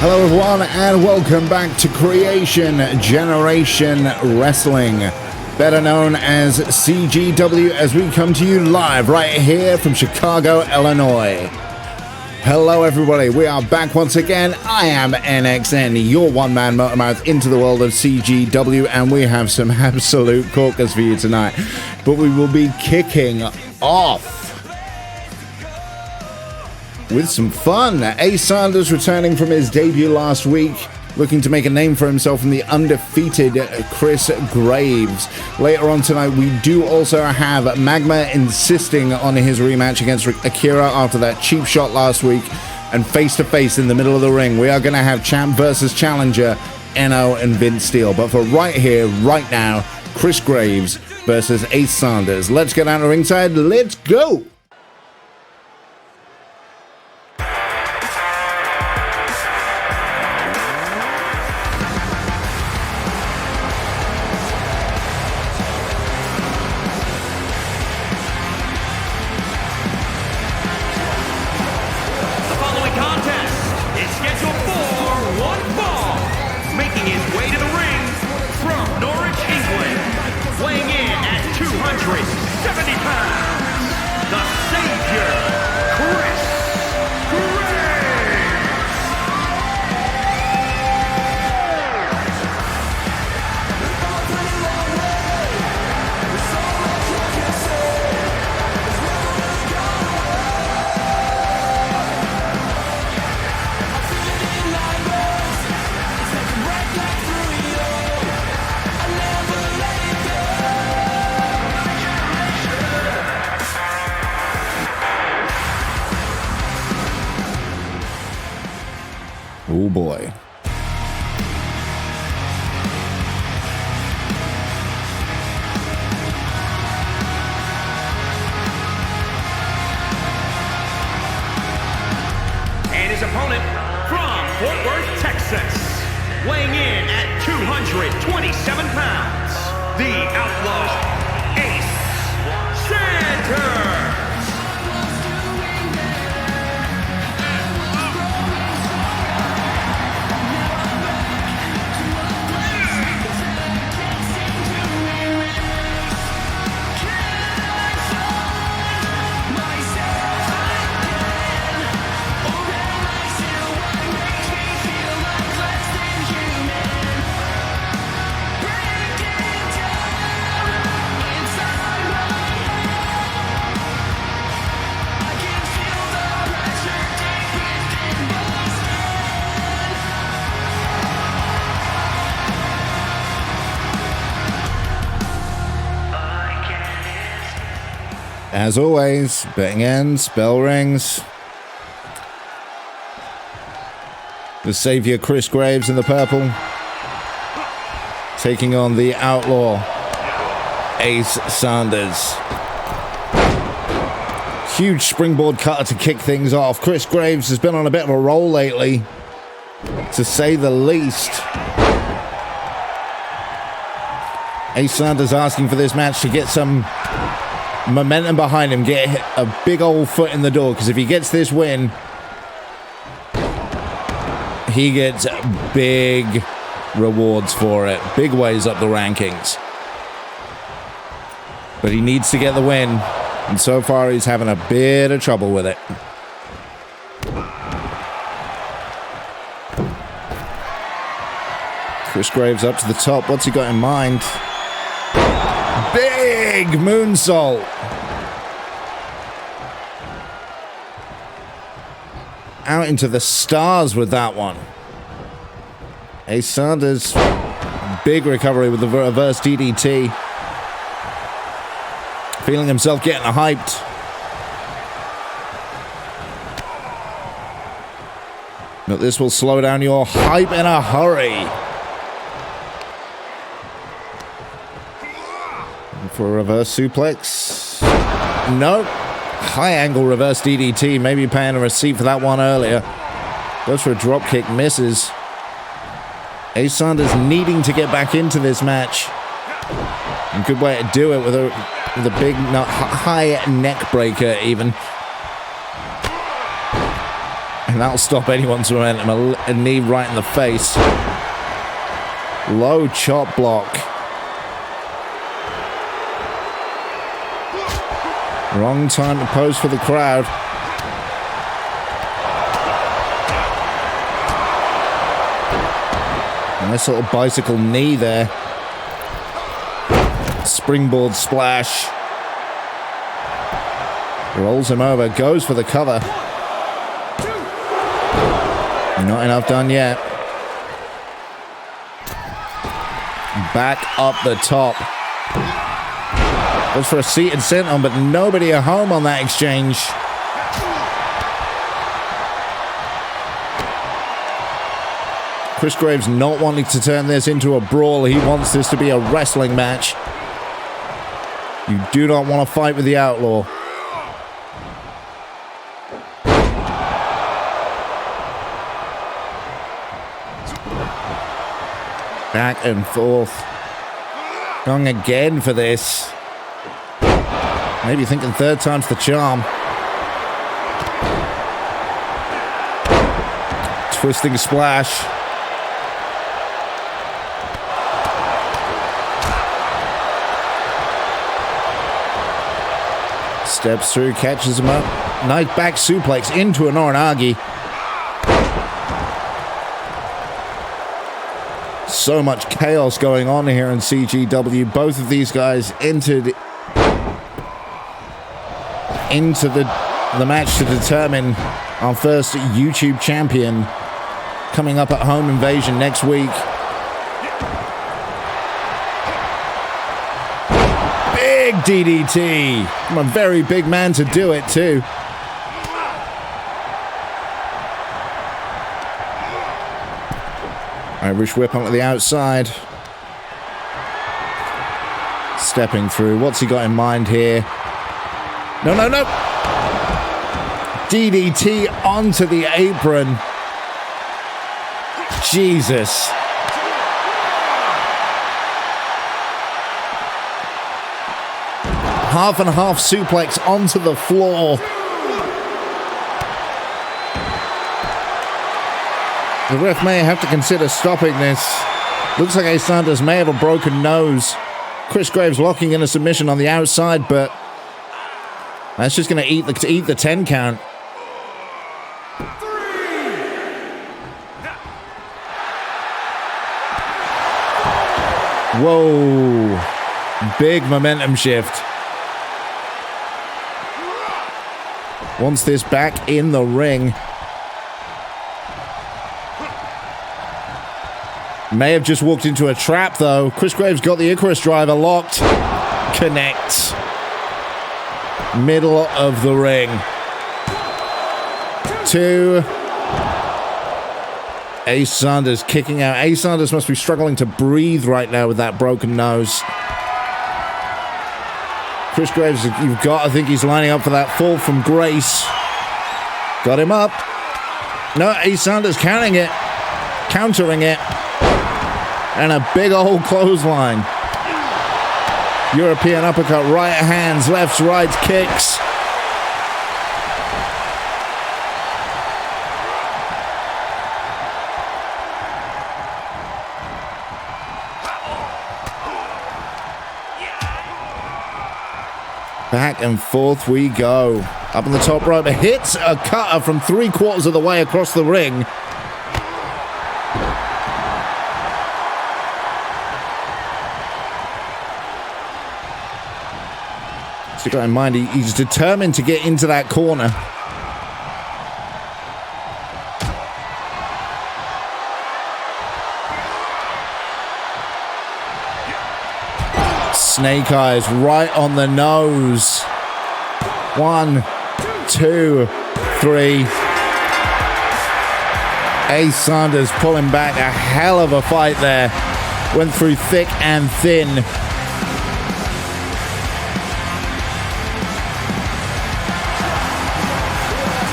Hello everyone and welcome back to Creation Generation Wrestling, better known as CGW, as we come to you live right here from Chicago, Illinois. Hello everybody, we are back once again. I am NXN, your one-man motormouth into the world of CGW, and we have some absolute corkers for you tonight. But we will be kicking off with some fun. Ace Sanders returning from his debut last week, looking to make a name for himself from the undefeated Chris Graves. Later on tonight, we do also have Magmar insisting on his rematch against Akira after that cheap shot last week. And face-to-face in the middle of the ring, we are going to have champ versus challenger, Enno and Vince Steele. But for right here, right now, Chris Graves versus Ace Sanders. Let's get out of ringside. Let's go! Oh boy. And his opponent from Fort Worth, Texas, weighing in at 227 pounds, the Outlaw, Ace Sanders. As always, betting ends, bell rings. The savior Chris Graves in the purple, taking on the outlaw Ace Sanders. Huge springboard cutter to kick things off. Chris Graves has been on a bit of a roll lately, to say the least. Ace Sanders asking for this match to get some momentum behind him, get a big old foot in the door, because if he gets this win, he gets big rewards for it, big ways up the rankings. But he needs to get the win, and so far he's having a bit of trouble with it. Chris Graves up to the top. What's he got in mind? Big moonsault. Out into the stars with that one. Ace Sanders, big recovery with the reverse DDT. Feeling himself getting hyped. But this will slow down your hype in a hurry. For a reverse suplex. Nope. High angle reverse DDT. Maybe paying a receipt for that one earlier. Goes for a drop kick, misses. Ace Sanders needing to get back into this match. A good way to do it with a big high neck breaker even. And that'll stop anyone's momentum. A knee right in the face. Low chop block. Wrong time to pose for the crowd. Nice little bicycle knee there. Springboard splash. Rolls him over, goes for the cover. Not enough done yet. Back up the top. Goes for a seated senton, but nobody at home on that exchange. Chris Graves not wanting to turn this into a brawl. He wants this to be a wrestling match. You do not want to fight with the Outlaw. Back and forth. Going again for this. Maybe thinking third time's the charm. Twisting splash. Steps through, catches him up. Nice back suplex into an Oranagi. So much chaos going on here in CGW. Both of these guys entered into the match to determine our first YouTube champion, coming up at Home Invasion next week. Big DDT from a very big man to do it too. Irish whip on the outside. Stepping through. What's he got in mind here? No, no, no. DDT onto the apron. Jesus. Half and half suplex onto the floor. The ref may have to consider stopping this. Looks like Sanders may have a broken nose. Chris Graves locking in a submission on the outside, but that's just going to eat the 10 count. Whoa. Big momentum shift. Wants this back in the ring. May have just walked into a trap, though. Chris Graves got the Icarus driver locked. Connects. Middle of the ring. 2. Ace Sanders kicking out. Ace Sanders must be struggling to breathe right now with that broken nose. Chris Graves, you've got, I think he's lining up for that fall from grace. Got him up. No, Ace Sanders countering it. And a big old clothesline. European uppercut, right hands, lefts, rights, kicks. Back and forth we go. Up on the top rope, hits a cutter from 3/4 of the way across the ring. So keep in mind, he's determined to get into that corner. Snake eyes right on the nose. 1, 2, 3. Ace Sanders pulling back. A hell of a fight there. Went through thick and thin.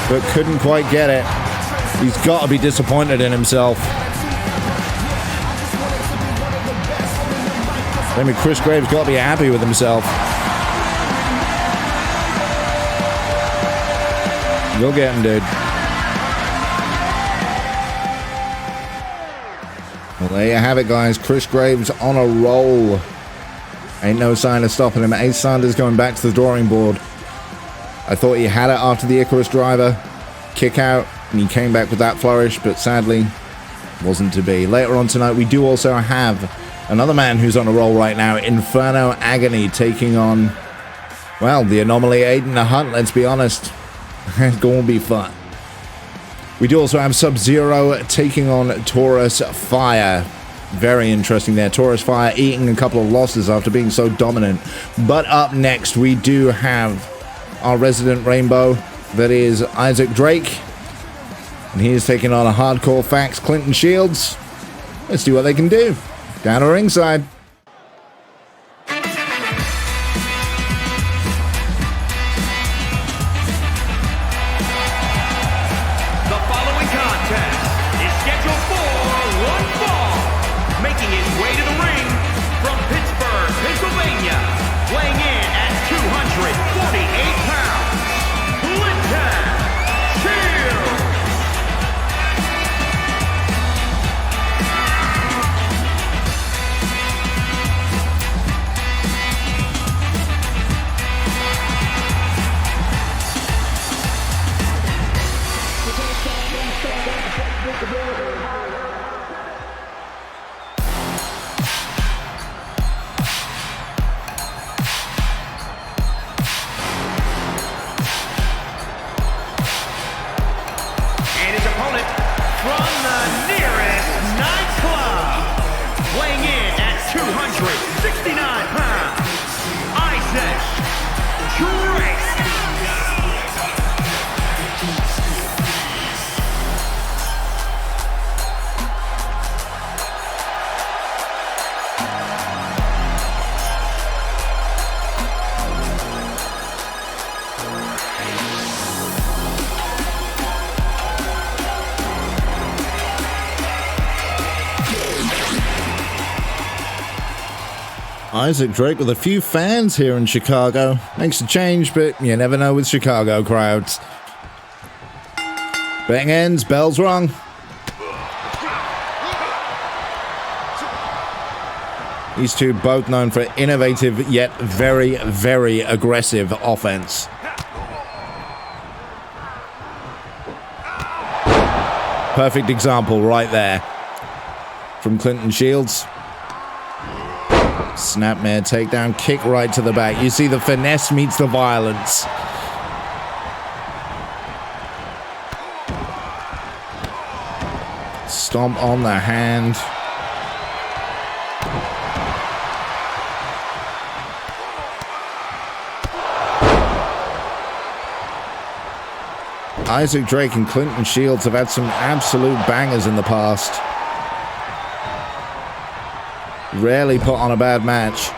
But couldn't quite get it. He's got to be disappointed in himself. I mean, Chris Graves got to be happy with himself. You'll get him, dude. There you have it, guys. Chris Graves on a roll. Ain't no sign of stopping him. Ace Sanders going back to the drawing board. I thought he had it after the Icarus driver kick out, and he came back with that flourish, but sadly wasn't to be. Later on tonight, we do also have another man who's on a roll right now, Inferno Agony, taking on, well, the anomaly Aidan Hunt, let's be honest. It's going to be fun. We do also have SubZero taking on Taurus Fire. Very interesting there. Taurus Fire eating a couple of losses after being so dominant. But up next, we do have our resident rainbow, that is Isaac Drake. And he is taking on a hardcore facts Clinton Sheilds. Let's see what they can do. Down to ringside. Isaac Drake with a few fans here in Chicago. Makes a change, but you never know with Chicago crowds. Betting ends, bells rung. These two both known for innovative yet very, very aggressive offense. Perfect example right there from Clinton Sheilds. Snapmare takedown, kick right to the back. You see the finesse meets the violence. Stomp on the hand. Isaac Drake and Clinton Sheilds have had some absolute bangers in the past. Rarely put on a bad match.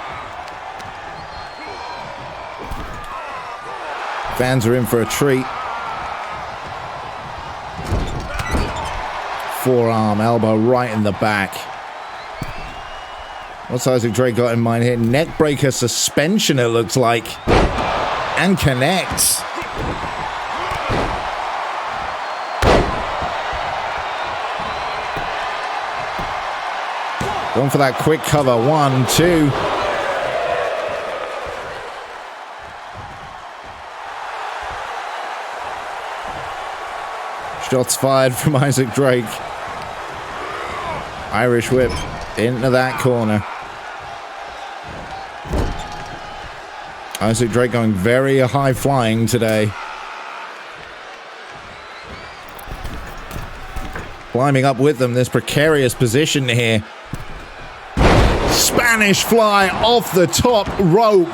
Fans are in for a treat. Forearm, elbow right in the back. What's Isaac Drake got in mind here? Neckbreaker suspension, it looks like. And connects. Going for that quick cover. 1, 2. Shots fired from Isaac Drake. Irish whip into that corner. Isaac Drake going very high flying today. Climbing up with them, this precarious position here. Spanish fly off the top rope.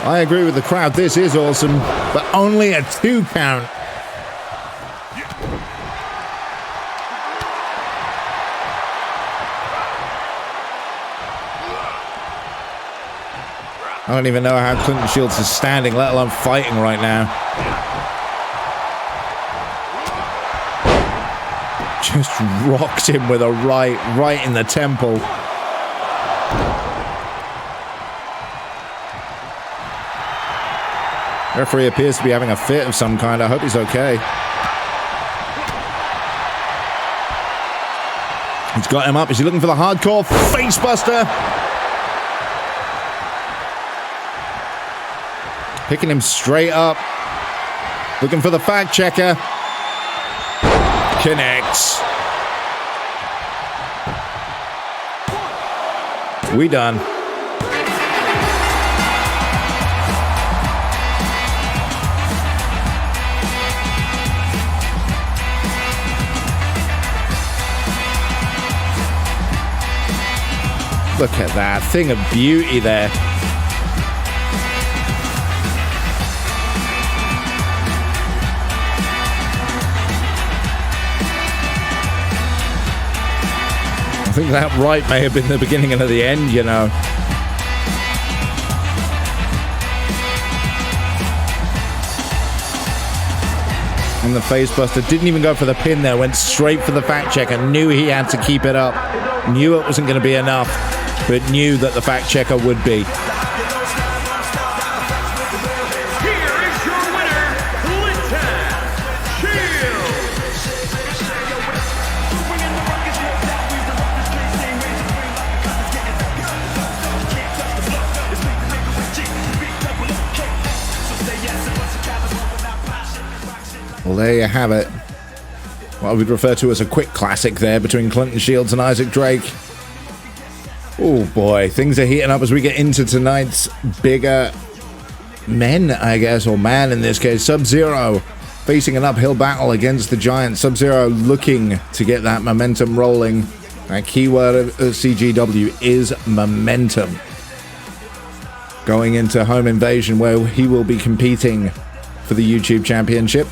I agree with the crowd. This is awesome, but only a 2 count. I don't even know how Clinton Sheilds is standing, let alone fighting right now. Just rocked him with a right in the temple. Referee appears to be having a fit of some kind. I hope he's okay. He's got him up. Is he looking for the hardcore facebuster? Picking him straight up. Looking for the fact checker. Connects. We done. Look at that thing of beauty there. I think that right may have been the beginning and the end, you know. And the facebuster didn't even go for the pin there, went straight for the fact checker, knew he had to keep it up, knew it wasn't going to be enough, but knew that the fact checker would be. Well, there you have it. What I would refer to as a quick classic there between Clinton Sheilds and Isaac Drake. Oh boy, things are heating up as we get into tonight's bigger men, I guess, or man in this case. SubZero facing an uphill battle against the Giant. SubZero looking to get that momentum rolling. That keyword of CGW is momentum. Going into Home Invasion, where he will be competing for the YouTube Championship.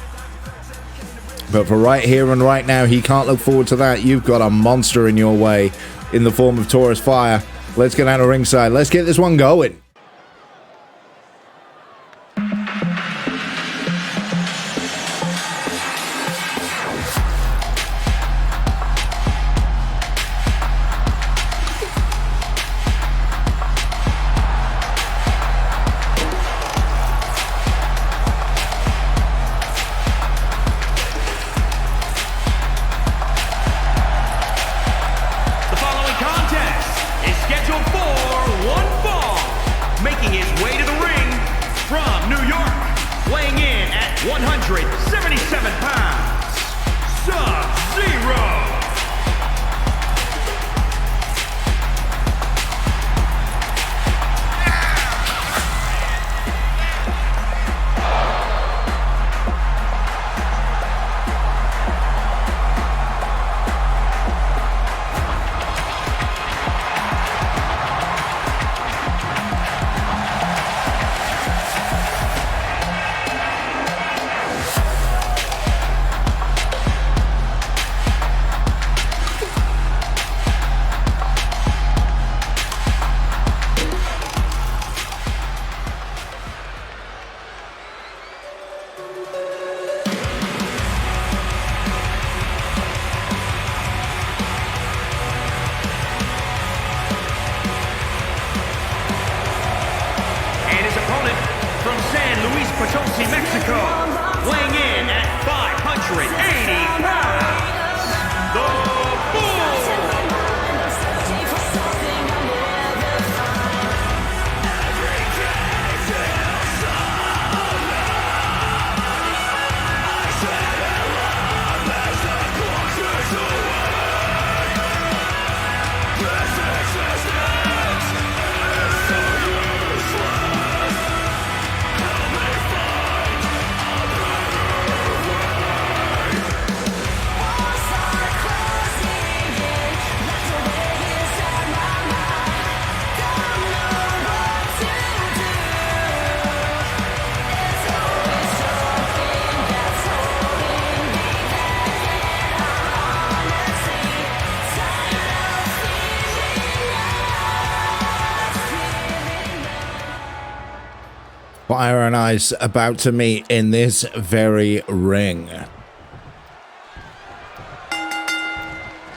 But for right here and right now, he can't look forward to that. You've got a monster in your way in the form of Taurus Fire. Let's get out of ringside. Let's get this one going. Fire and Ice about to meet in this very ring.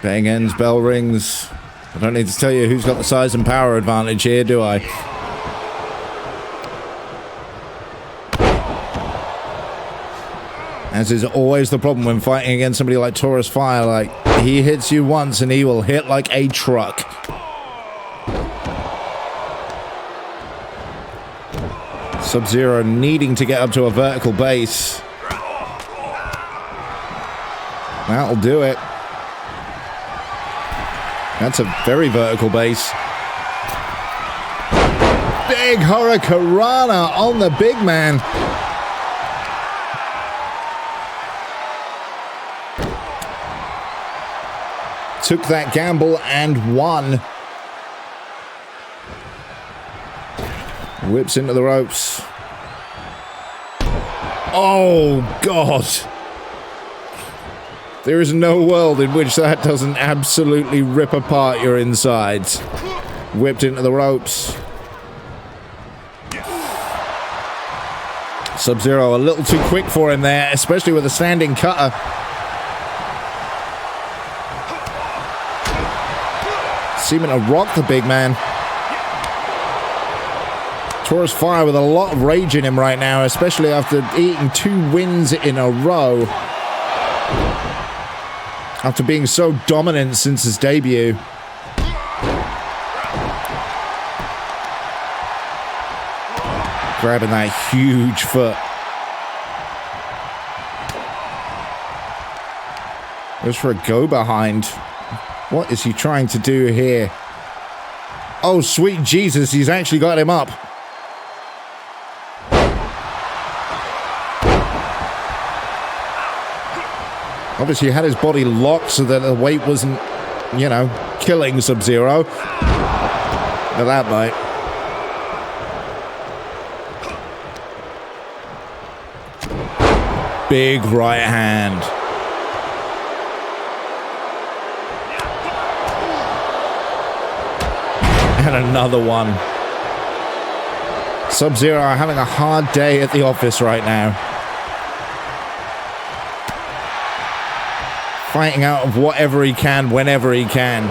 Bang ends, bell rings. I don't need to tell you who's got the size and power advantage here, do I? As is always the problem when fighting against somebody like Taurus Fire, like, he hits you once and he will hit like a truck. SubZero needing to get up to a vertical base. That'll do it. That's a very vertical base. Big Hurricanrana on the big man. Took that gamble and won. Whips into the ropes. Oh, God. There is no world in which that doesn't absolutely rip apart your insides. Whipped into the ropes. SubZero a little too quick for him there, especially with a standing cutter. Seeming to rock the big man. Taurus Fire with a lot of rage in him right now, especially after eating 2 wins in a row. After being so dominant since his debut. Grabbing that huge foot. Goes for a go behind. What is he trying to do here? Oh, sweet Jesus, he's actually got him up. Obviously, he had his body locked so that the weight wasn't, you know, killing SubZero. At that night. Big right hand. And another one. SubZero having a hard day at the office right now. Fighting out of whatever he can, whenever he can.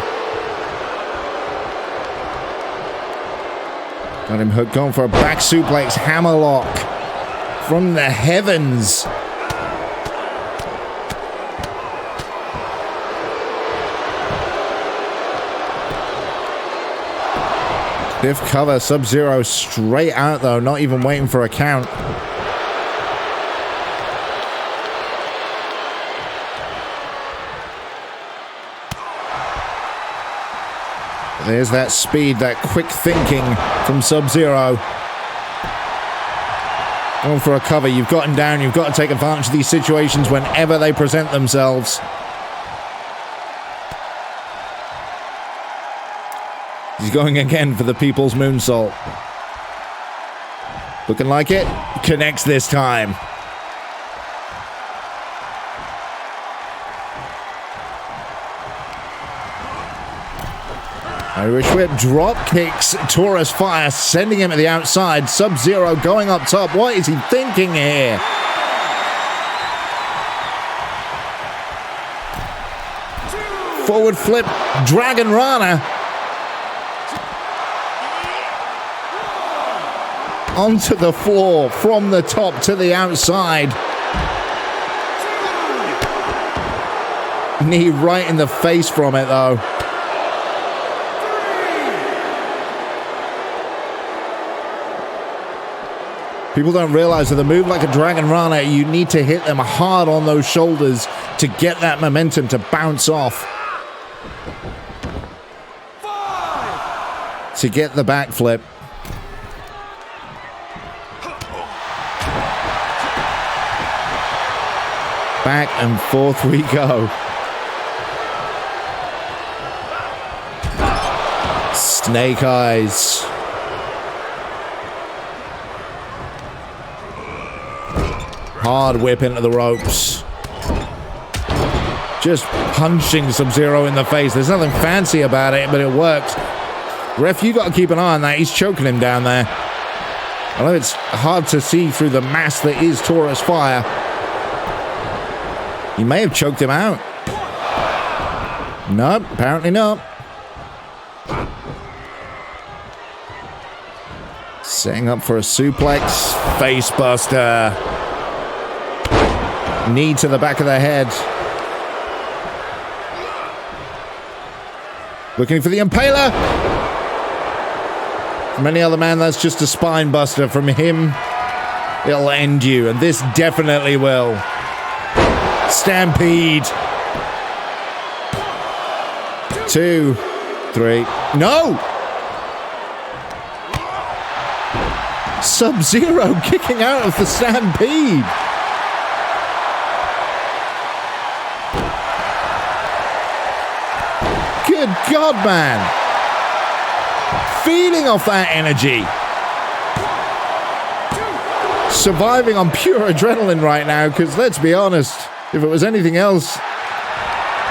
Got him hooked on for a back suplex hammerlock from the heavens. Stiff cover, SubZero straight out though, not even waiting for a count. There's that speed, that quick thinking from SubZero. Going for a cover, you've got him down, you've got to take advantage of these situations whenever they present themselves. He's going again for the People's Moonsault. Looking like it. Connects this time. Irish Whip drop kicks Taurus Fire, sending him to the outside. SubZero going up top. What is he thinking here? Forward flip, Dragon Rana. Onto the floor, from the top to the outside. Knee right in the face from it, though. People don't realize that a move like a Dragon Rana, you need to hit them hard on those shoulders to get that momentum to bounce off. To get the backflip. Back and forth we go. Snake eyes. Hard whip into the ropes. Just punching SubZero in the face. There's nothing fancy about it, but it works. Ref, you got to keep an eye on that. He's choking him down there. I know it's hard to see through the mass that is Taurus Fire. He may have choked him out. Nope, apparently not. Setting up for a suplex. Facebuster. Knee to the back of the head. Looking for the Impaler. From any other man, that's just a spine buster. From him, it'll end you. And this definitely will. Stampede. 2, 3. No! SubZero kicking out of the Stampede. Good God, man. Feeding off that energy. Surviving on pure adrenaline right now, because let's be honest, if it was anything else,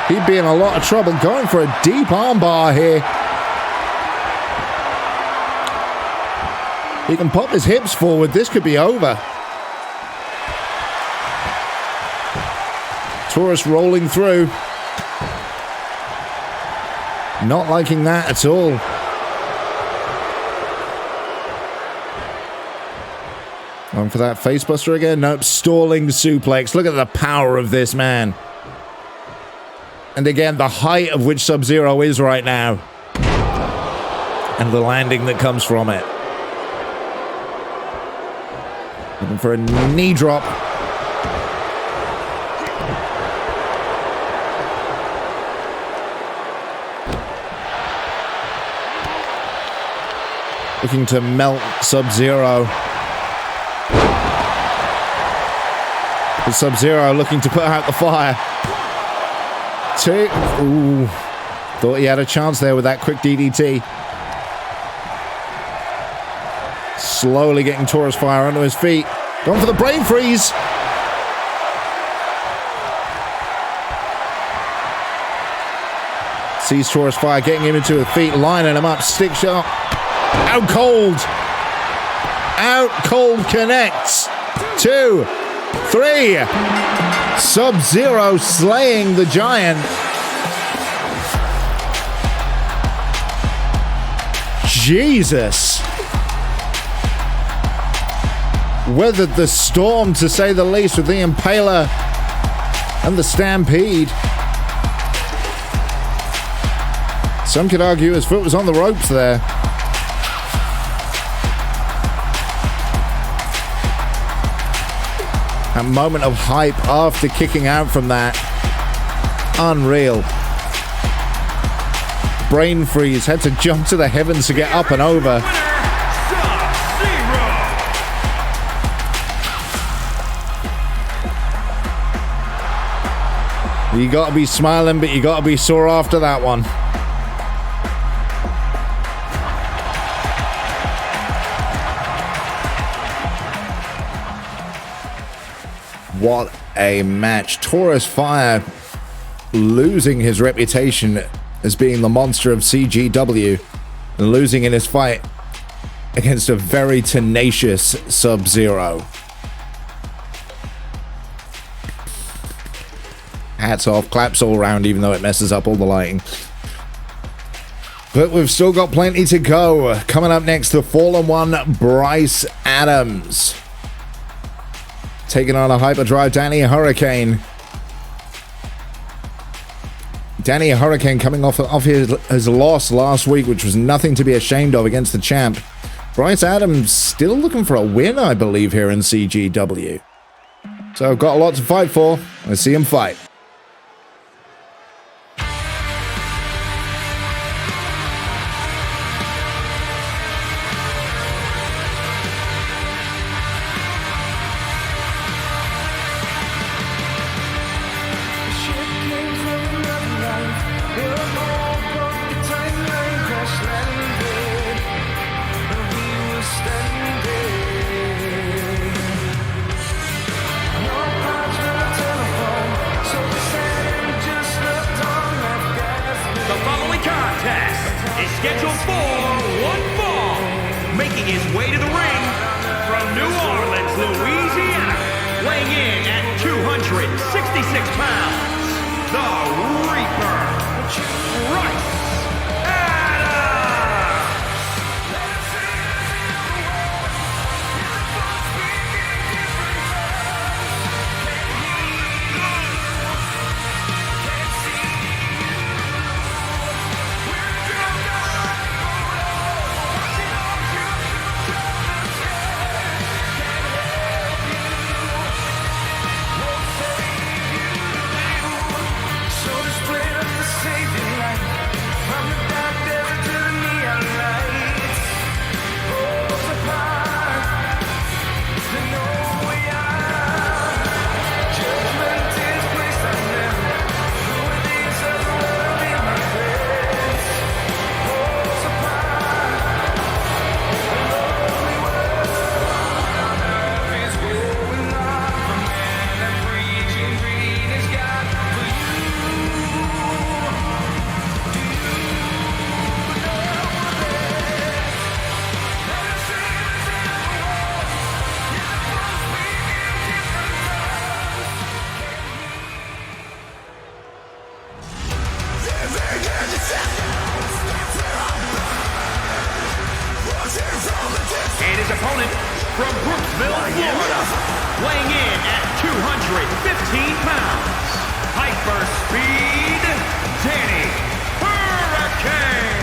he'd be in a lot of trouble. Going for a deep armbar here. He can pop his hips forward. This could be over. Taurus rolling through. Not liking that at all. Going for that facebuster again. Nope. Stalling suplex. Look at the power of this man. And again, the height of which SubZero is right now. And the landing that comes from it. Looking for a knee drop. Looking to melt SubZero. But SubZero looking to put out the fire. 2. Ooh. Thought he had a chance there with that quick DDT. Slowly getting Taurus Fire onto his feet. Going for the brain freeze. Sees Taurus Fire getting him into his feet, lining him up, stick shot. Out cold. Out cold connects. 2, 3. SubZero slaying the giant. Jesus. Weathered the storm, to say the least, with the Impaler and the Stampede. Some could argue his foot was on the ropes there. A moment of hype after kicking out from that. Unreal. Brain freeze. Had to jump to the heavens to get up and over. You gotta be smiling, but you gotta be sore after that one. What a match. Taurus Fire losing his reputation as being the monster of CGW and losing in his fight against a very tenacious SubZero. Hats off, claps all around, even though it messes up all the lighting. But we've still got plenty to go. Coming up next, the Fallen One, Bryce Adams. Taking on a hyperdrive Danny Hurricane. Danny Hurricane coming off his loss last week, which was nothing to be ashamed of against the champ. Bryce Adams still looking for a win, I believe, here in CGW. So I've got a lot to fight for. Let's see him fight. opponent from Brooksville, Florida, weighing in at 215 pounds, Hyper Speed Danny Hurricane.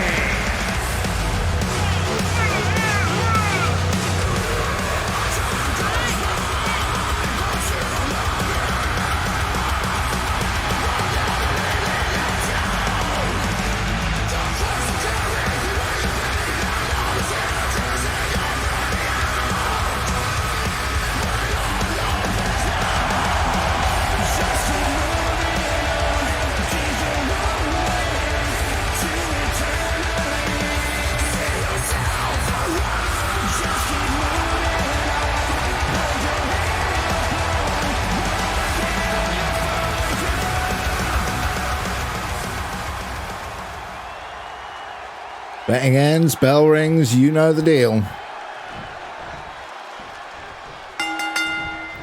Betting ends, bell rings, you know the deal.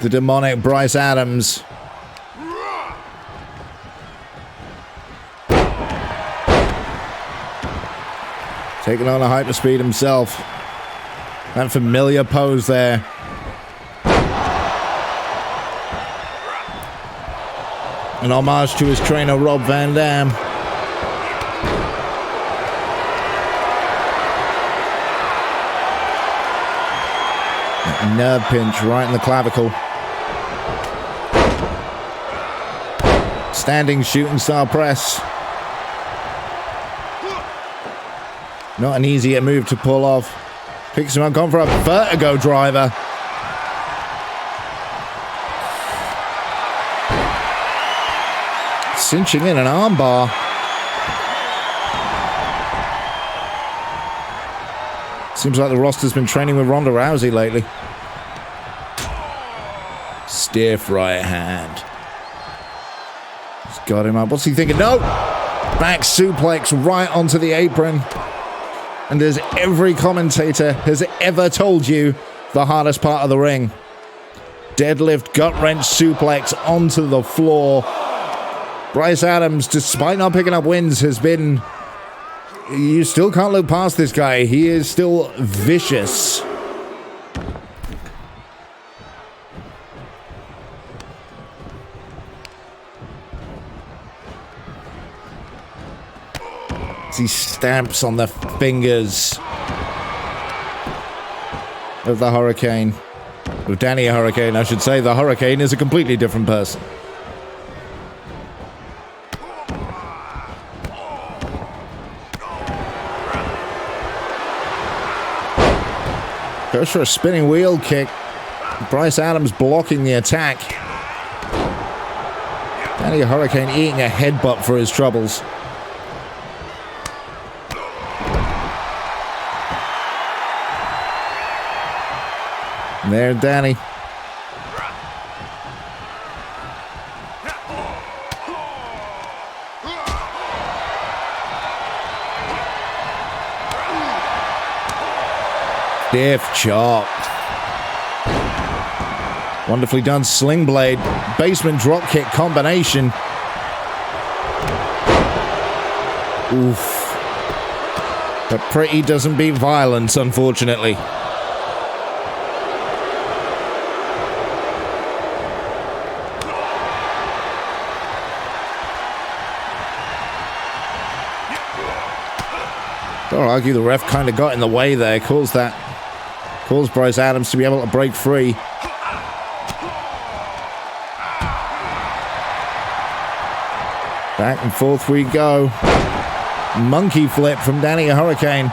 The demonic Bryce Adams. Taking on a hyperspeed himself. That familiar pose there. An homage to his trainer Rob Van Dam. Nerve pinch right in the clavicle. Standing shooting star press. Not an easy move to pull off. Picks him up, gone for a vertigo driver. Cinching in an armbar. Seems like the roster's been training with Ronda Rousey lately. Stiff right hand. He's got him up. What's he thinking? No! Back suplex right onto the apron. And as every commentator has ever told you, the hardest part of the ring. Deadlift, gut wrench suplex onto the floor. Bryce Adams, despite not picking up wins, has been... You still can't look past this guy. He is still vicious. As he stamps on the fingers of the Hurricane. Of Danny Hurricane, I should say. The Hurricane is a completely different person. Goes for a spinning wheel kick. Bryce Adams blocking the attack. Danny Hurricane eating a headbutt for his troubles. And there, Danny. Stiff chop. Wonderfully done sling blade. Basement drop kick combination. Oof. But pretty doesn't beat violence, unfortunately. I'll argue the ref kind of got in the way there. Caused Bryce Adams to be able to break free. Back and forth we go. Monkey flip from Danny Hurricane.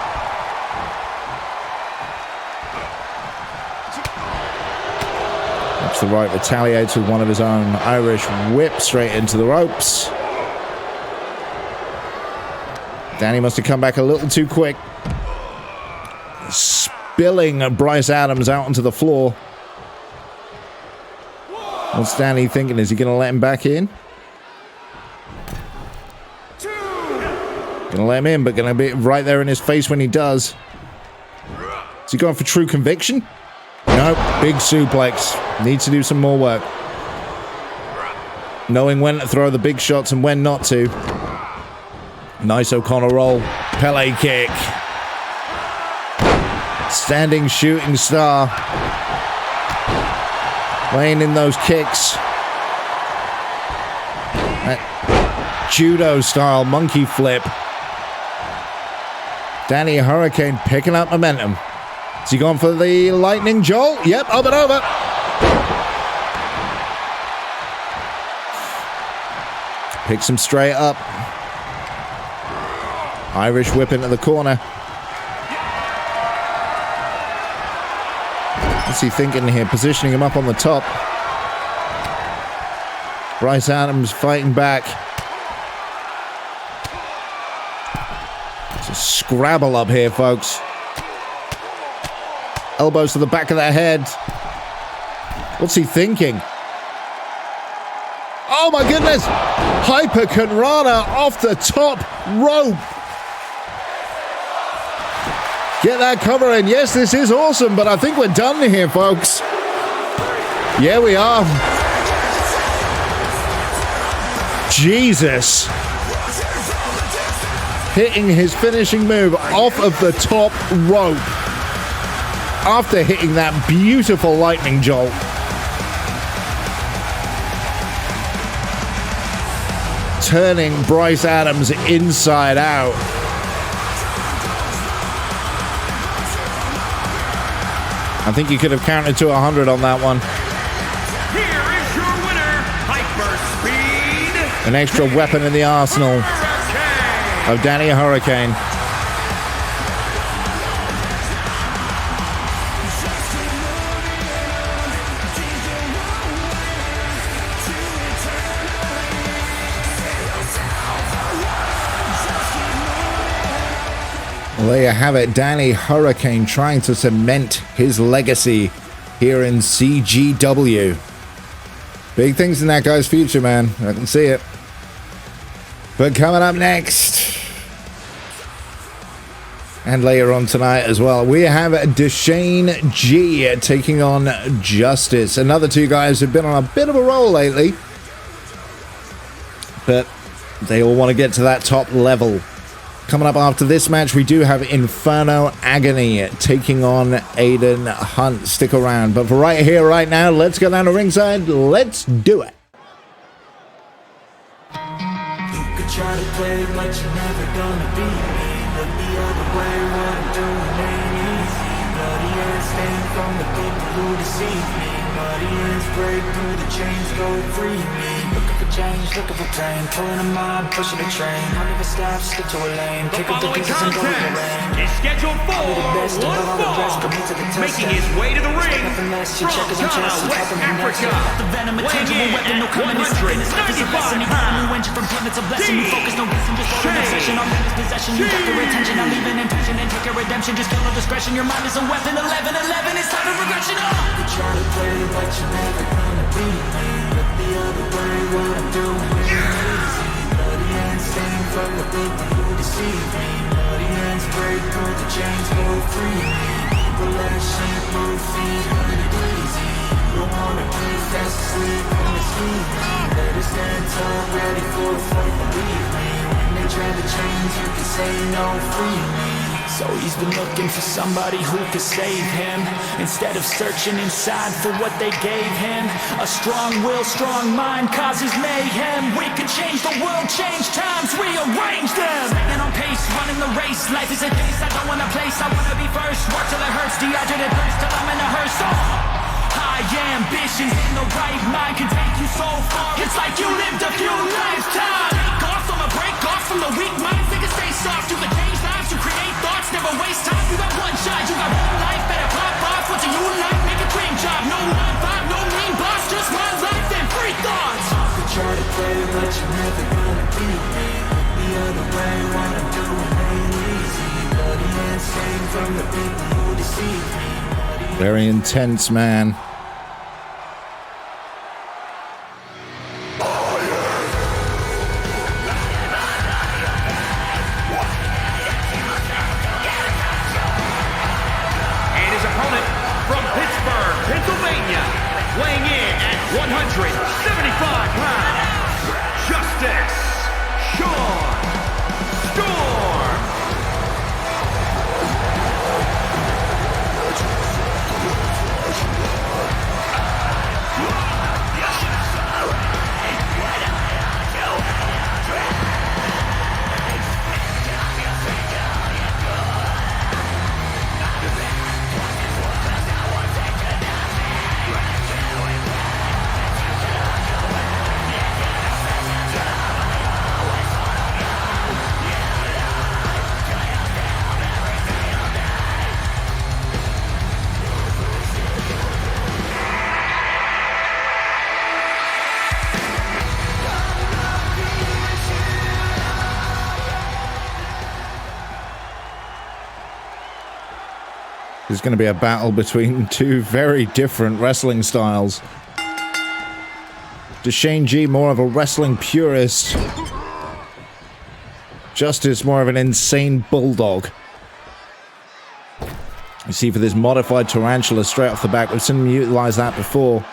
That's the right, retaliates with one of his own. Irish whip straight into the ropes. Danny must have come back a little too quick. Spilling Bryce Adams out onto the floor. What's Danny thinking? Is he going to let him back in? Going to let him in, but going to be right there in his face when he does. Is he going for true conviction? Nope. Big suplex. Needs to do some more work. Knowing when to throw the big shots and when not to. Nice O'Connor roll. Pele kick. Standing shooting star. Laying in those kicks. That judo style monkey flip. Danny Hurricane picking up momentum. Is he going for the lightning jolt? Yep, up and over. Picks him straight up. Irish whip into the corner. What's he thinking here? Positioning him up on the top. Bryce Adams fighting back. It's a scrabble up here, folks. Elbows to the back of the head. What's he thinking? Oh my goodness! Hyper Conrana off the top rope. Get that cover in. Yes, this is awesome, but I think we're done here, folks. Yeah, we are. Jesus. Hitting his finishing move off of the top rope after hitting that beautiful lightning jolt. Turning Bryce Adams inside out. I think you could have counted to 100 on that one. Here is your winner, Hyperspeed. An extra weapon in the arsenal of Danny Hurricane. Well, there you have it. Danny Hurricane trying to cement his legacy here in CGW. Big things in that guy's future, man. I can see it. But coming up next, and later on tonight as well, we have DeShane G taking on Justice. Another two guys who've been on a bit of a roll lately, but they all want to get to that top level. Coming up after this match, we do have Inferno Agony taking on Aidan Hunt. Stick around. But for right here, right now, let's go down to ringside. Let's do it. You could try to play, but you're never gonna beat me. Look the other way, what I'm doing ain't easy. Bloody hands stand from the people who deceive me. Bloody hands break through the chains, go free me. Looking for change, looking for pain. Pulling a mob, pushing a train. I'll never stop, stick to a lane. The Pick up the following pieces and go to the contest rain. is scheduled for best of one all the rest, fall, come into the test making stand. his way to the ring Nothing less, from your checkers and Ghana, chests and West helping me next. Africa, The venom, a weighing tangible in weapon, no at coming in second. It's life is a lesson. 195 You got a new pounds. engine from heaven's a blessing. You focus, no guessing, just hold an obsession. I'm in this possession, you got the retention. I'm leaving intention and take your redemption. Just kill no discretion. Your mind is a weapon. 11-11, it's time for regression. You try to play, but you're never gonna beat me. Look the other way, what I'm doing ain't easy. Bloody hands stand from the people who deceive me. Bloody hands break through the chains, go free me. People let shit move feet, hunt it easy. Don't wanna be fast asleep on the scheme. Better stand tall, ready for the fight, believe me. When they try to change, you can say no, free me. So he's been looking for somebody who could save him, instead of searching inside for what they gave him. A strong will, strong mind causes mayhem. We can change the world, change times, rearrange them. Staying on pace, running the race. Life is a pace, I don't want a place. I wanna be first, work till it hurts. Dehydrated thirst till I'm in a hearse. High ambitions in the right mind can take you so far. It's like you lived a few lifetimes. Take off from a break off from the weak minds. They can stay soft, you can change lives, you create thoughts, never waste time. You got one shot, you got one life, better pop off. What do you like? Make a dream job. No 9-5, no mean boss, just one life and free thoughts. You could try to play, but you're never gonna beat me. Look the other way, what I'm doing ain't easy. Bloody hands came from the people who deceive me. Very intense, man. Weighing in at 175 pounds, Justice, Sean Storm. There's going to be a battle between two very different wrestling styles. DeShane G, more of a wrestling purist. Justice, more of an insane bulldog. You see, for this modified tarantula straight off the back, we've seen him utilize that before.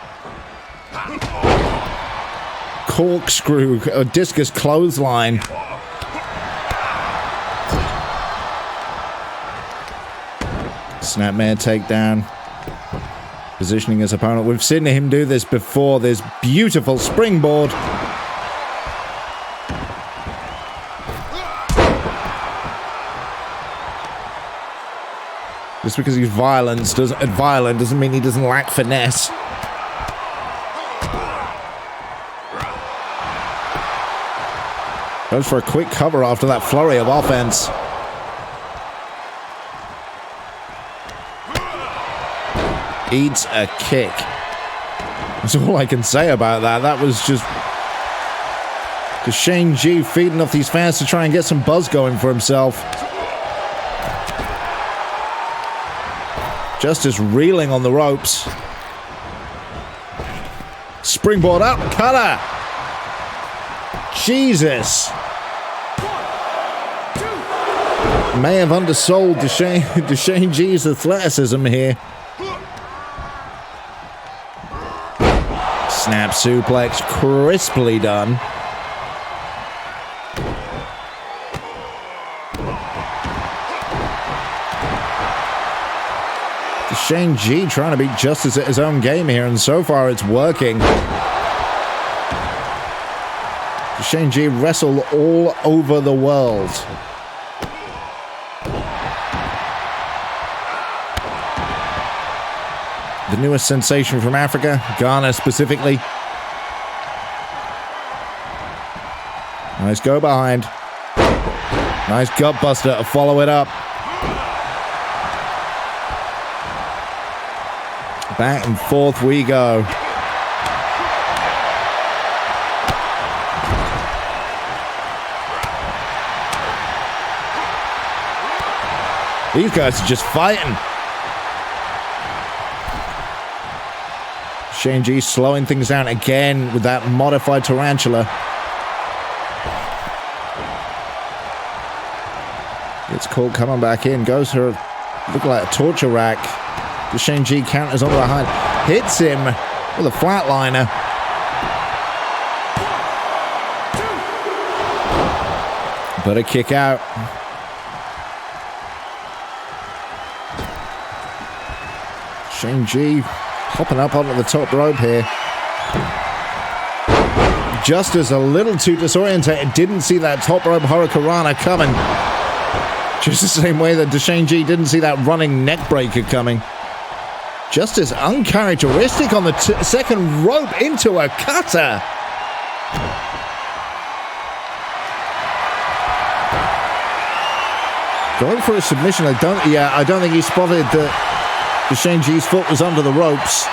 Corkscrew, a discus clothesline. Snapmare takedown. Positioning his opponent. We've seen him do this before. This beautiful springboard. Just because he's violent doesn't mean he doesn't lack finesse. Goes for a quick cover after that flurry of offense. Eats a kick. That's all I can say about that. That was just DeShane G feeding off these fans to try and get some buzz going for himself. Justice reeling on the ropes. Springboard up, cutter. Jesus. May have undersold DeShane G's athleticism here. Snap suplex, crisply done. DeShane G trying to beat Justice at his own game here, and so far it's working. DeShane G wrestled all over the world. The newest sensation from Africa, Ghana specifically. Nice go behind. Nice gut buster to follow it up. Back and forth we go. These guys are just fighting. DeShane G slowing things down again with that modified tarantula. Gets caught coming back in. Goes for look like a torture rack. DeShane G counters on behind. Hits him with a flatliner. But a kick out. DeShane G hopping up onto the top rope here. Justice a little too disorientated. Didn't see that top rope Hurricanrana coming. Just the same way that DeShane G didn't see that running neck breaker coming. Justice uncharacteristic on the second rope into a cutter. Going for a submission. I don't think he spotted that DeShane G's foot was under the ropes.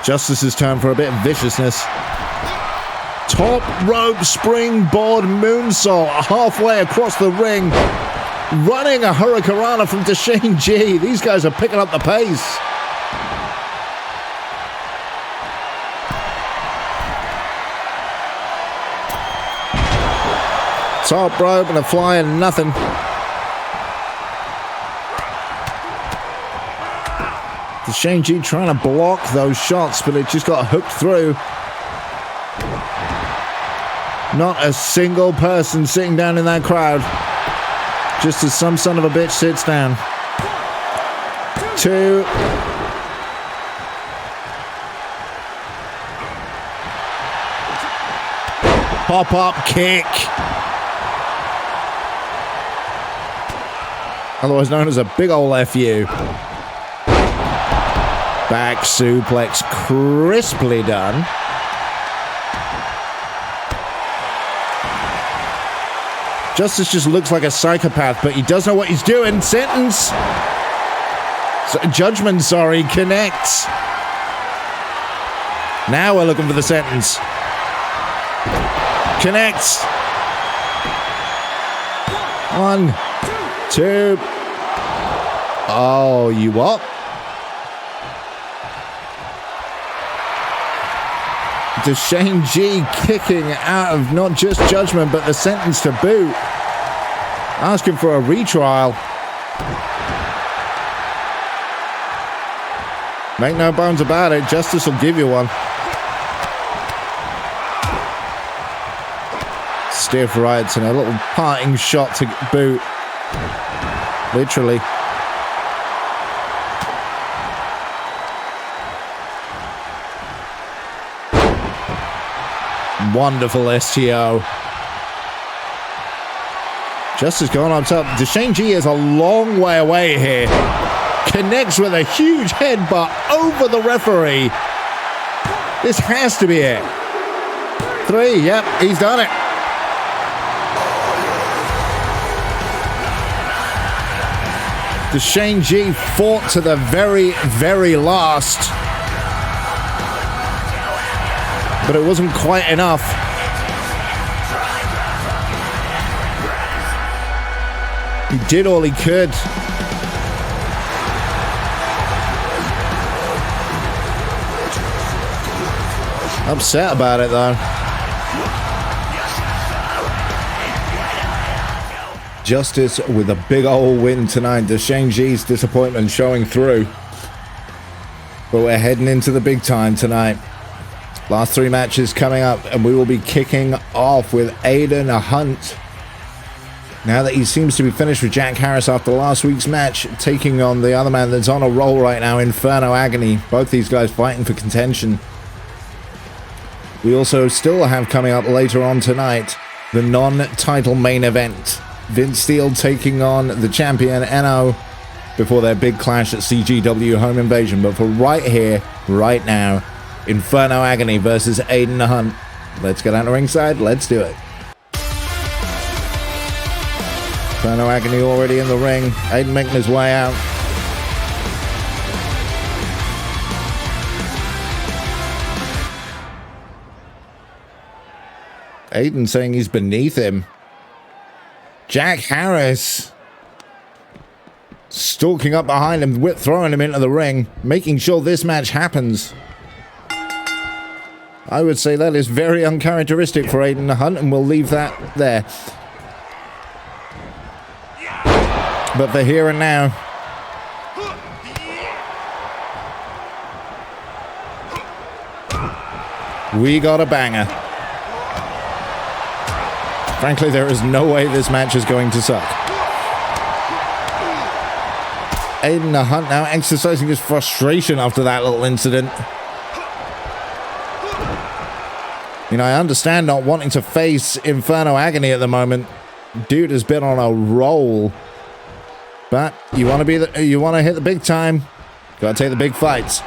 Justice's turn for a bit of viciousness. Top rope springboard moonsault halfway across the ring. Running a Hurricanrana from DeShane G. These guys are picking up the pace. Top rope and a flying nothing. DeShane G trying to block those shots, but it just got hooked through. Not a single person sitting down in that crowd. Just as some son of a bitch sits down. 2. Pop-up kick. Otherwise known as a big ol' FU. Back suplex, crisply done. Justice just looks like a psychopath, but he does know what he's doing. Sentence. Judgment, sorry. Connects. Now we're looking for the sentence. Connects. 1, 2. Oh, you what? DeShane G kicking out of not just judgment, but the sentence to boot. Asking for a retrial. Make no bones about it, Justice will give you one. Stiff rights and a little parting shot to boot. Literally. Wonderful STO. Justice going on top. DeShane G is a long way away here. Connects with a huge headbutt over the referee. This has to be it. 3, yep, he's done it. DeShane G fought to the very, very last. But it wasn't quite enough. He did all he could. Upset about it though. Justice with a big old win tonight. DeShane G's disappointment showing through. But we're heading into the big time tonight. Last 3 matches coming up, and we will be kicking off with Aidan Hunt. Now that he seems to be finished with Jack Harris after last week's match, taking on the other man that's on a roll right now, Inferno Agony. Both these guys fighting for contention. We also still have coming up later on tonight the non-title main event. Vince Steele taking on the champion Enno before their big clash at CGW Home Invasion. But for right here, right now, Inferno Agony versus Aidan Hunt. Let's get down to ringside. Let's do it. Inferno Agony already in the ring. Aidan making his way out. Aidan saying he's beneath him. Jack Harris stalking up behind him, throwing him into the ring, making sure this match happens. I would say that is very uncharacteristic for Aidan Hunt, and we'll leave that there. But for here and now, we got a banger. Frankly, there is no way this match is going to suck. Aidan Hunt now exercising his frustration after that little incident. You know, I understand not wanting to face Inferno Agony at the moment. Dude has been on a roll. But you want to hit the big time. Got to take the big fights.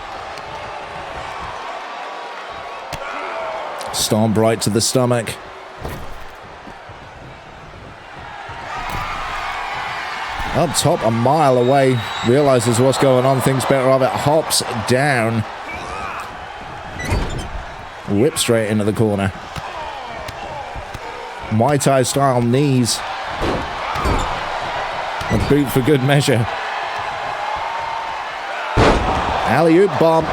Stomp right to the stomach. Up top, a mile away. Realizes what's going on. Thinks better of it. Hops down. Whip straight into the corner. Muay Thai style knees. A boot for good measure. Alley-oop bomb.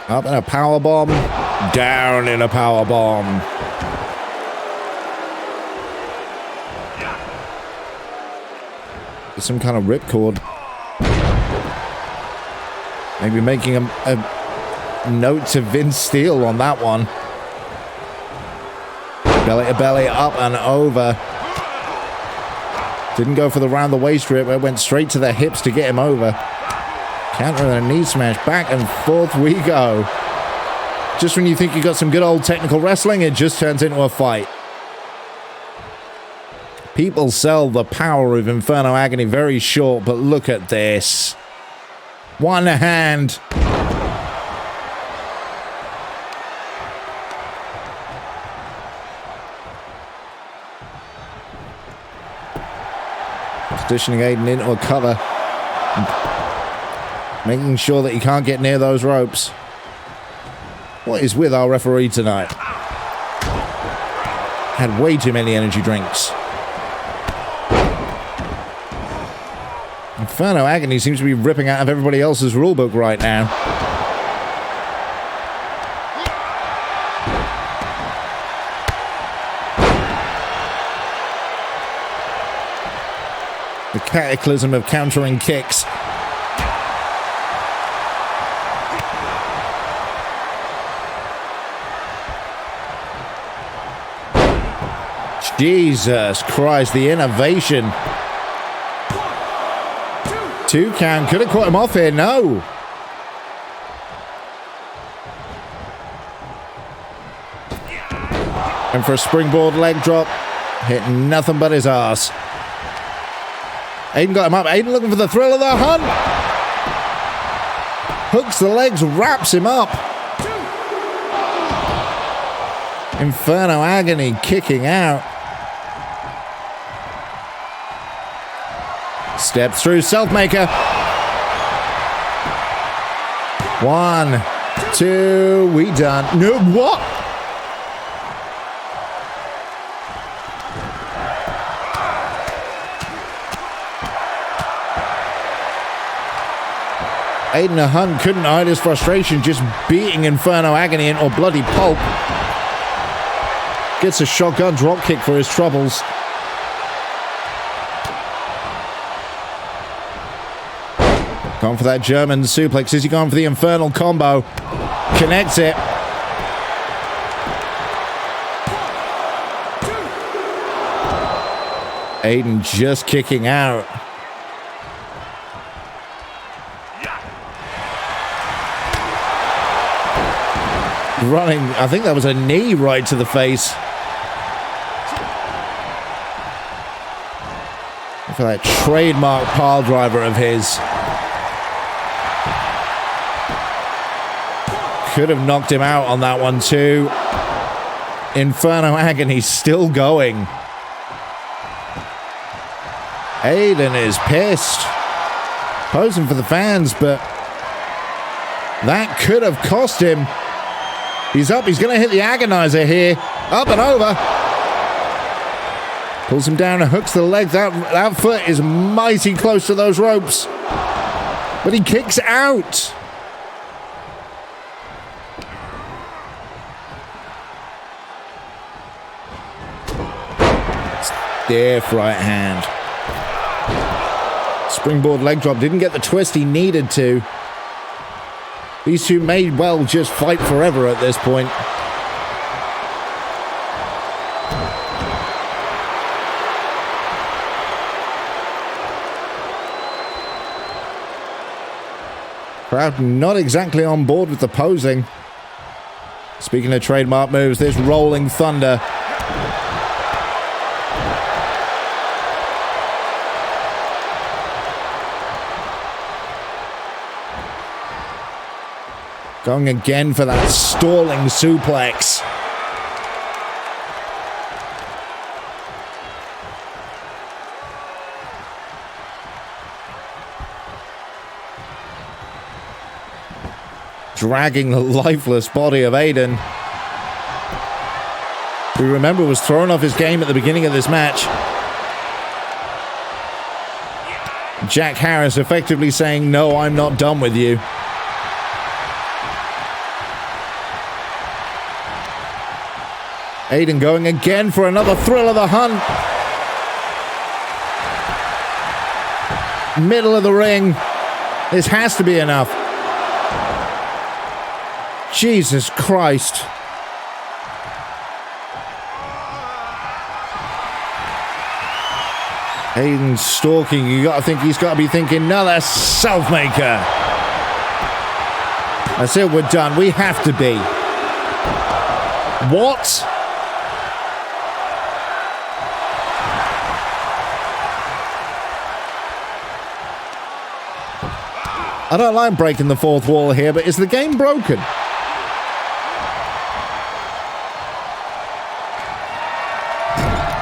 Up in a power bomb. Down in a power bomb. Some kind of ripcord. Maybe making a note to Vince Steele on that one. Belly to belly, up and over. Didn't go for the round the waist rip. It went straight to the hips to get him over. Counter and a knee smash. Back and forth we go. Just when you think you got some good old technical wrestling, it just turns into a fight. People sell the power of Inferno Agony very short, but look at this. One hand. Positioning Aidan into a cover. Making sure that he can't get near those ropes. What is with our referee tonight? Had way too many energy drinks. Inferno Agony seems to be ripping out of everybody else's rulebook right now. The cataclysm of countering kicks. Jesus Christ, the innovation. 2 count. Could have caught him off here. No. And for a springboard leg drop. Hitting nothing but his ass. Aidan got him up. Aidan looking for the thrill of the hunt. Hooks the legs, wraps him up. Inferno Agony kicking out. Step through Selfmaker. 1, 2, we done. No, what? Aidan Hunt couldn't hide his frustration, just beating Inferno Agony into a bloody pulp. Gets a shotgun drop kick for his troubles. Going for that German suplex. Is he going for the infernal combo? Connects it. Aidan just kicking out. Running, I think that was a knee right to the face. For that trademark pile driver of his. Could have knocked him out on that one too. Inferno Agony still going. Aidan is pissed. Posing for the fans, but that could have cost him. He's up. He's going to hit the agonizer here. Up and over. Pulls him down and hooks the leg. That foot is mighty close to those ropes. But he kicks out. Stiff right hand. Springboard leg drop. Didn't get the twist he needed to. These two may well just fight forever at this point. Crowd not exactly on board with the posing. Speaking of trademark moves, this rolling thunder. Going again for that stalling suplex. Dragging the lifeless body of Aidan, who, remember, was thrown off his game at the beginning of this match. Jack Harris effectively saying, "No, I'm not done with you." Aidan going again for another thrill of the hunt. Middle of the ring. This has to be enough. Jesus Christ. Aidan stalking. You got to think he's got to be thinking, no, that's Selfmaker. That's it, we're done. We have to be. What? I don't like breaking the fourth wall here, but is the game broken?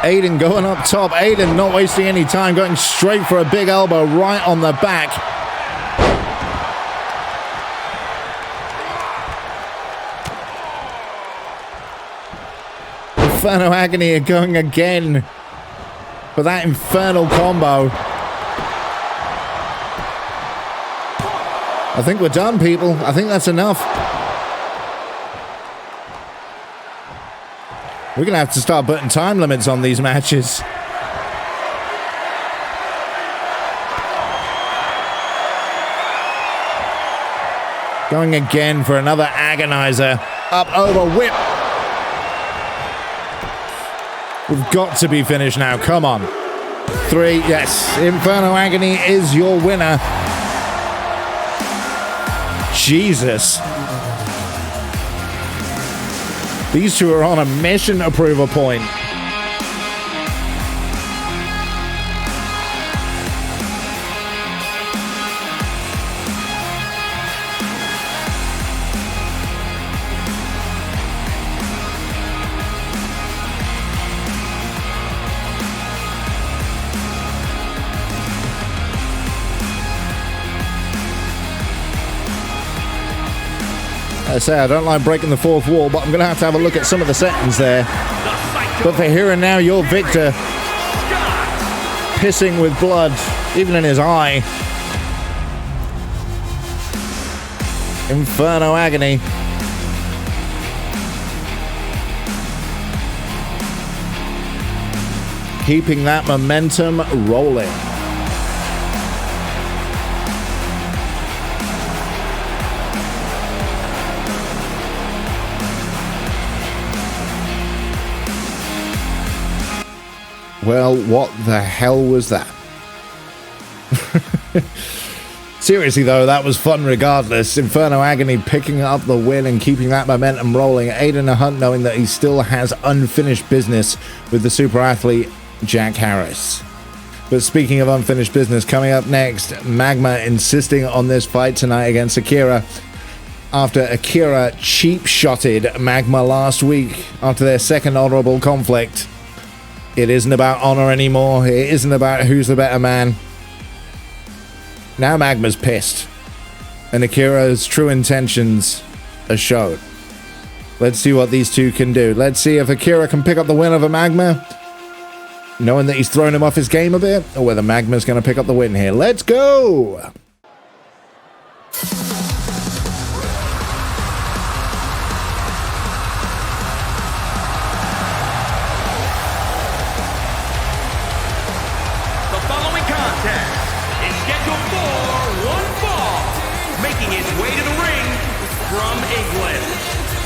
Aidan going up top. Aidan not wasting any time, going straight for a big elbow right on the back. Inferno Agony are going again for that infernal combo. I think we're done, people. I think that's enough. We're going to have to start putting time limits on these matches. Going again for another agonizer. Up over whip. We've got to be finished now. Come on. 3. Yes. Inferno Agony is your winner. Jesus. These two are on a mission to prove a point. I say I don't like breaking the fourth wall, but I'm going to have a look at some of the settings there. But for here and now, your victor, pissing with blood, even in his eye. Inferno Agony. Keeping that momentum rolling. Well, what the hell was that? Seriously, though, that was fun regardless. Inferno Agony picking up the win and keeping that momentum rolling. Aidan Hunt knowing that he still has unfinished business with the super athlete Jack Harris. But speaking of unfinished business, coming up next, Magmar insisting on this fight tonight against Akira. After Akira cheap-shotted Magmar last week after their second honorable conflict. It isn't about honor anymore. It isn't about who's the better man. Now Magmar's pissed. And Akira's true intentions are shown. Let's see what these two can do. Let's see if Akira can pick up the win over Magmar, knowing that he's thrown him off his game a bit, or whether Magmar's going to pick up the win here. Let's go!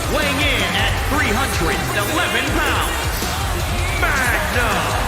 Weighing in at 311 pounds, Magmar.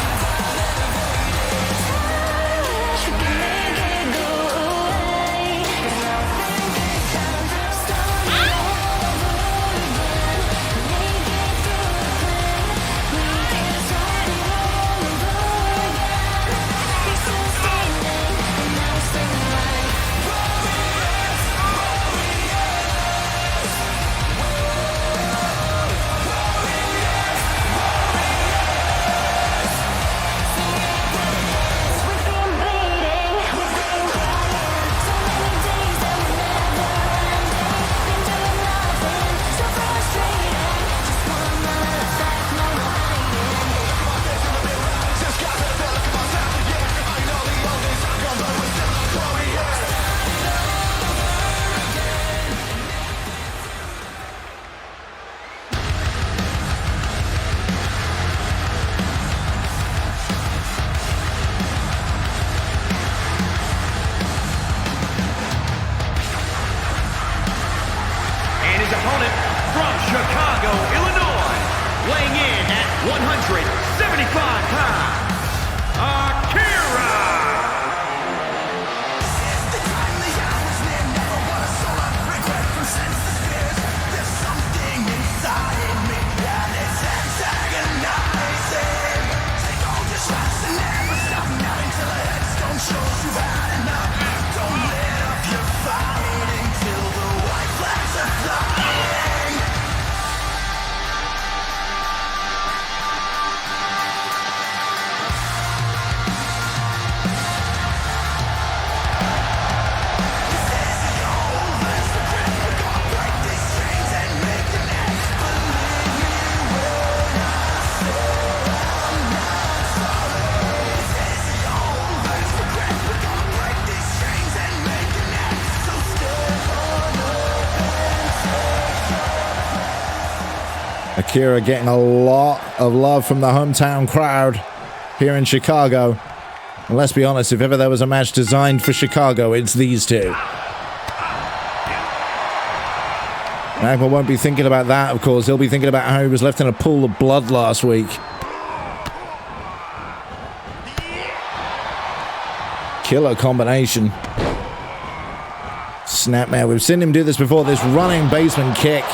Akira getting a lot of love from the hometown crowd here in Chicago. And let's be honest, if ever there was a match designed for Chicago, it's these two. Magmar won't be thinking about that, of course. He'll be thinking about how he was left in a pool of blood last week. Killer combination. Snapmare. We've seen him do this before. This running basement kick.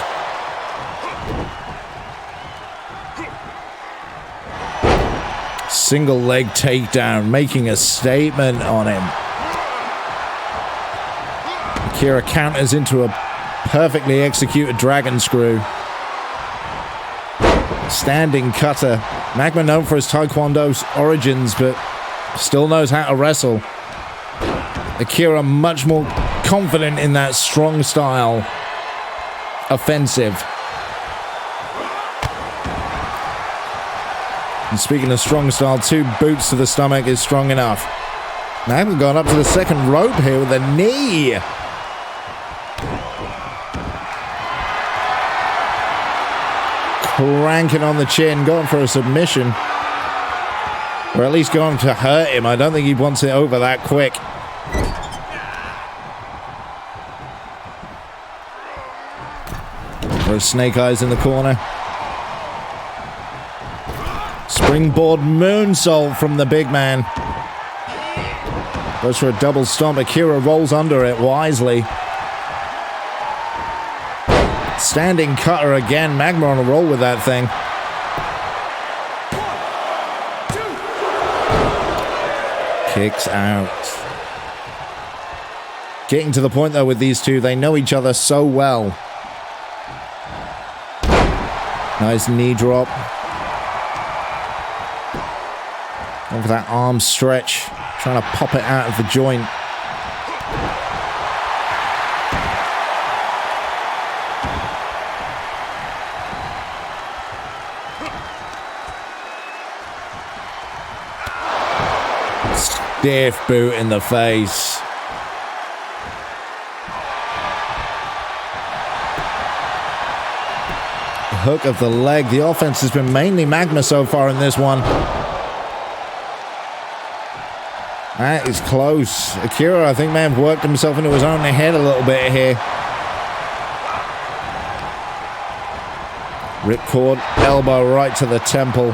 Single leg takedown, making a statement on him. Akira counters into a perfectly executed dragon screw. Standing cutter. Magmar known for his Taekwondo origins, but still knows how to wrestle. Akira much more confident in that strong style. Offensive. And speaking of strong style, 2 boots to the stomach is strong enough. Magmar going up to the second rope here with a knee. Cranking on the chin, going for a submission. Or at least going to hurt him. I don't think he wants it over that quick. There's Snake Eyes in the corner. Springboard moonsault from the big man. Goes for a double stomp. Akira rolls under it wisely. Standing cutter again. Magmar on a roll with that thing. 1, 2. Kicks out. Getting to the point though with these two, they know each other so well. Nice knee drop. Going for that arm stretch. Trying to pop it out of the joint. Stiff boot in the face. Hook of the leg. The offense has been mainly Magmar so far in this one. That is close. Akira, I think, may have worked himself into his own head a little bit here. Ripcord elbow right to the temple.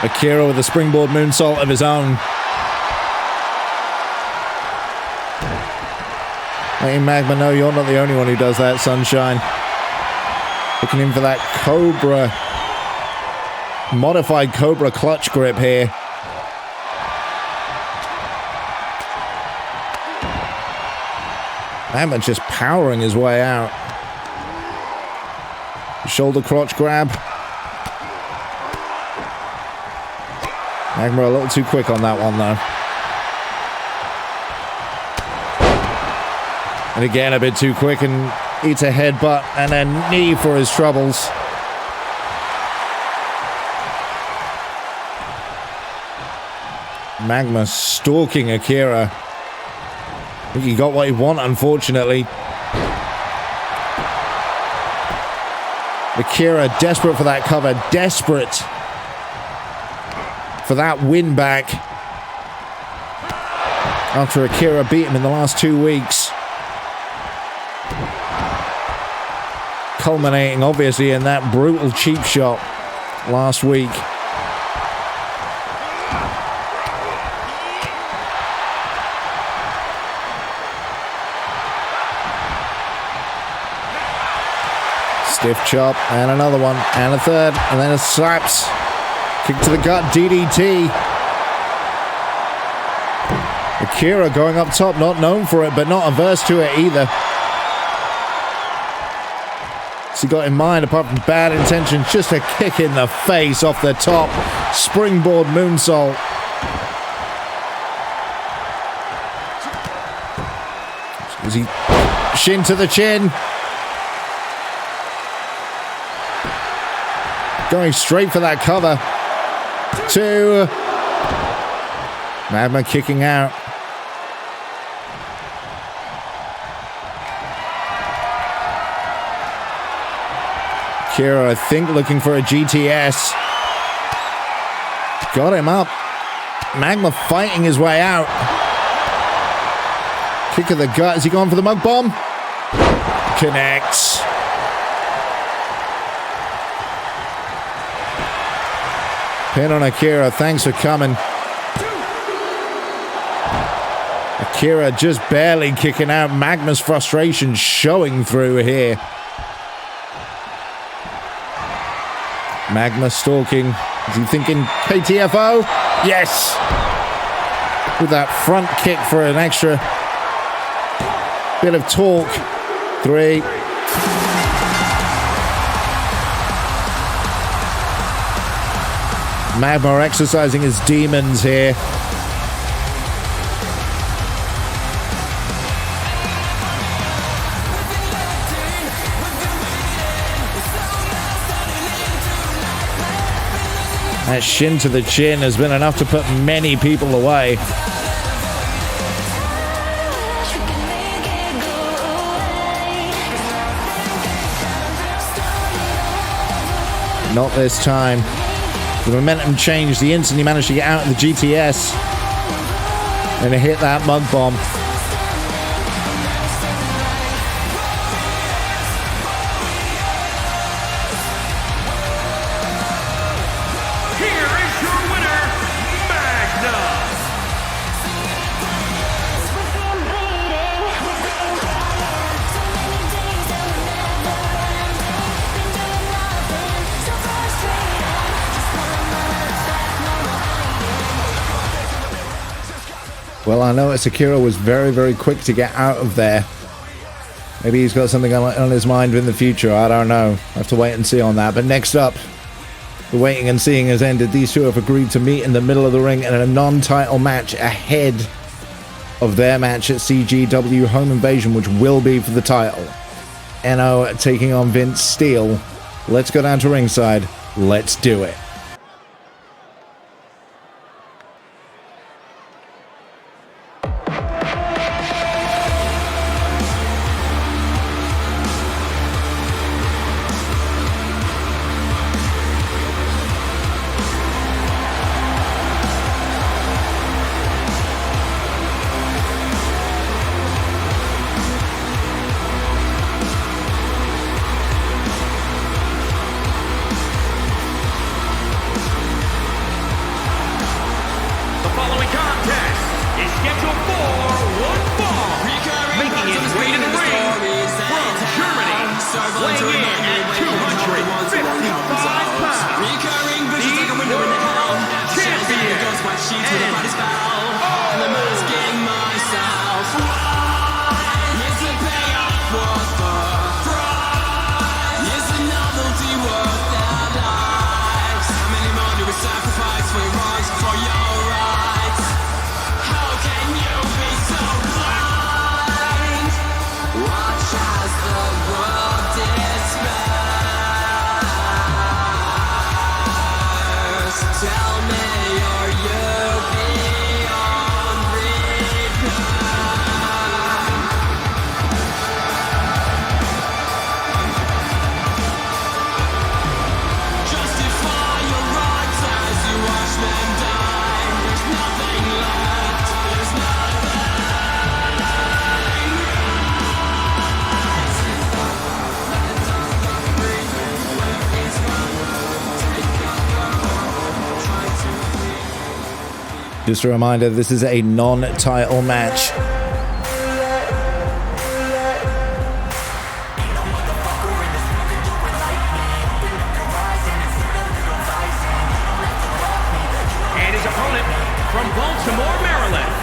Akira with a springboard moonsault of his own. Hey, Magmar, no, you're not the only one who does that, Sunshine. Looking in for that Cobra, modified Cobra clutch grip here. Magmar just powering his way out. Shoulder crotch grab. Magmar a little too quick on that one, though. And again, a bit too quick and eats a headbutt and a knee for his troubles. Magmar stalking Akira. I think he got what he wanted, unfortunately. Akira desperate for that cover, desperate for that win back after Akira beat him in the last 2 weeks. Culminating, obviously, in that brutal cheap shot last week. Stiff chop, and another one, and a third, and then a slaps. Kick to the gut, DDT. Akira going up top, not known for it, but not averse to it either. He got in mind, apart from bad intentions, just a kick in the face off the top. Springboard moonsault. As he shin to the chin. Going straight for that cover. 2. Magmar kicking out. Akira, I think, looking for a GTS. Got him up. Magmar fighting his way out. Kick of the gut. Is he going for the mug bomb? Connects. Pin on Akira. Thanks for coming. Akira just barely kicking out. Magmar's frustration showing through here. Magmar stalking. Is he thinking KTFO? Yes! With that front kick for an extra bit of torque. 3. Magmar exercising his demons here. That shin to the chin has been enough to put many people away. Not this time. The momentum changed. He instantly managed to get out of the GTS and hit that mug bomb. Well, I know Akira was very, very quick to get out of there. Maybe he's got something on his mind in the future. I don't know. I have to wait and see on that. But next up, the waiting and seeing has ended. These two have agreed to meet in the middle of the ring in a non-title match ahead of their match at CGW Home Invasion, which will be for the title. Enno taking on Vince Steele. Let's go down to ringside. Let's do it. Just a reminder, this is a non-title match. And his opponent from Baltimore, Maryland,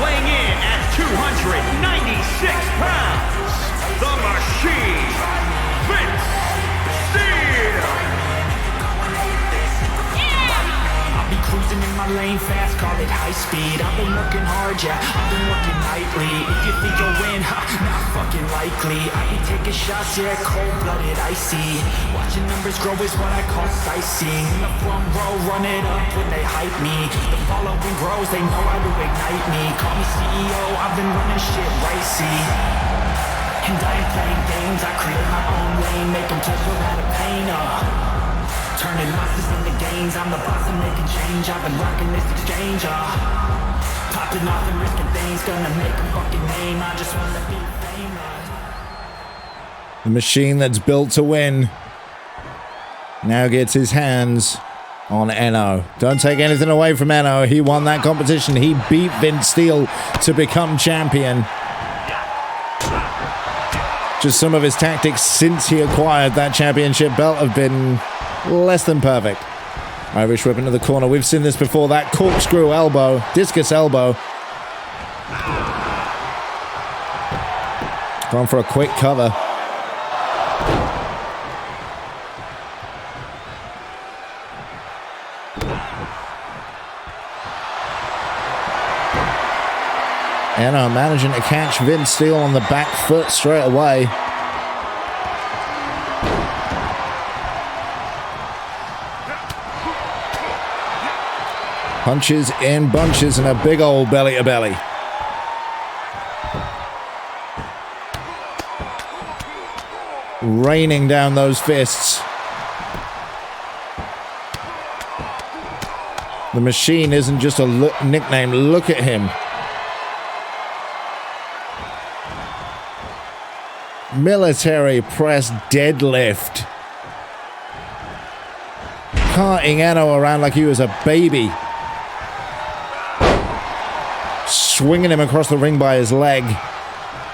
weighing in at 296 pounds, the Machine, Vince Steele. Cruising in my lane fast, call it high speed. I've been working hard, yeah, I've been working nightly. If you think you'll win, not fucking likely. I be taking shots, yeah, cold-blooded, icy. Watching numbers grow is what I call sightseeing. In the front row, run it up when they hype me. The following grows, they know how to ignite me. Call me CEO, I've been running shit ricey. And I ain't playing games, I create my own lane. insane, make them pleasure out of pain, turning losses into gains, I'm the boss and making change, I've been rocking this exchange, popping off and risking things, gonna make a fucking name, I just wanna be famous. The machine that's built to win now gets his hands on Enno. Don't take anything away from Enno. He won that competition. He beat Vince Steele to become champion. Just some of his tactics since he acquired that championship belt have been less than perfect. Irish whip into the corner. We've seen this before. That corkscrew elbow, discus elbow. Gone for a quick cover. Enno managing to catch Vince Steele on the back foot straight away. Punches in bunches and a big old belly to belly. Raining down those fists. The machine isn't just a nickname. Look at him. Military press deadlift. Carting Enno around like he was a baby. Swinging him across the ring by his leg.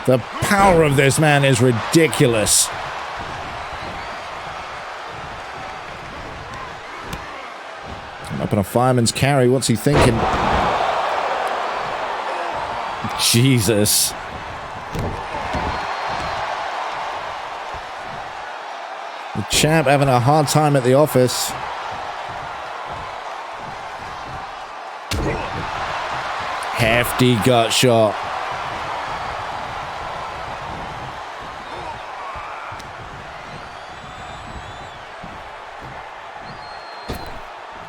The power of this man is ridiculous. Up in a fireman's carry. What's he thinking? Jesus. The champ having a hard time at the office. Hefty gut shot.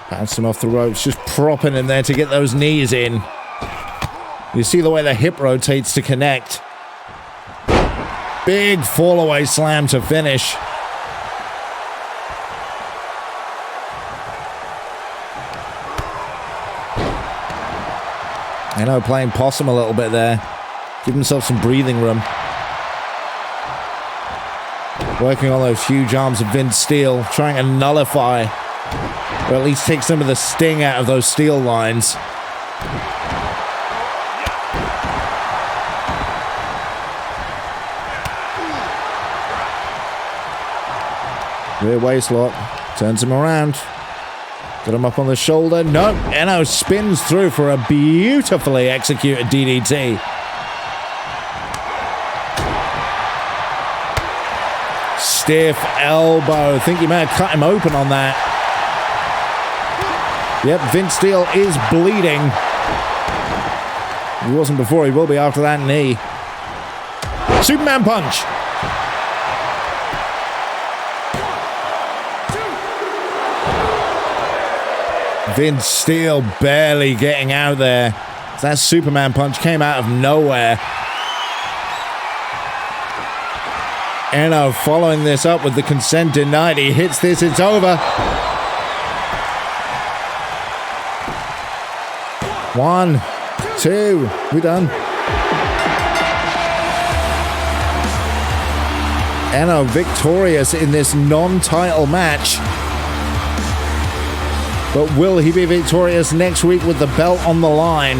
Bounced him off the ropes, just propping him there to get those knees in. You see the way the hip rotates to connect. Big fall-away slam to finish. Enno playing possum a little bit there. Give himself some breathing room. Working on those huge arms of Vince Steele, trying to nullify, or at least take some of the sting out of those steel lines. Rear waist lock. Turns him around. Got him up on the shoulder. No, Enno spins through for a beautifully executed DDT. Stiff elbow. Think you may have cut him open on that. Yep, Vince Steele is bleeding. He wasn't before, he will be after that knee. Superman punch. Vince Steele barely getting out there. That Superman punch came out of nowhere. Enno following this up with the consent denied. He hits this, it's over. 1, 2, we're done. Enno victorious in this non-title match. But will he be victorious next week with the belt on the line?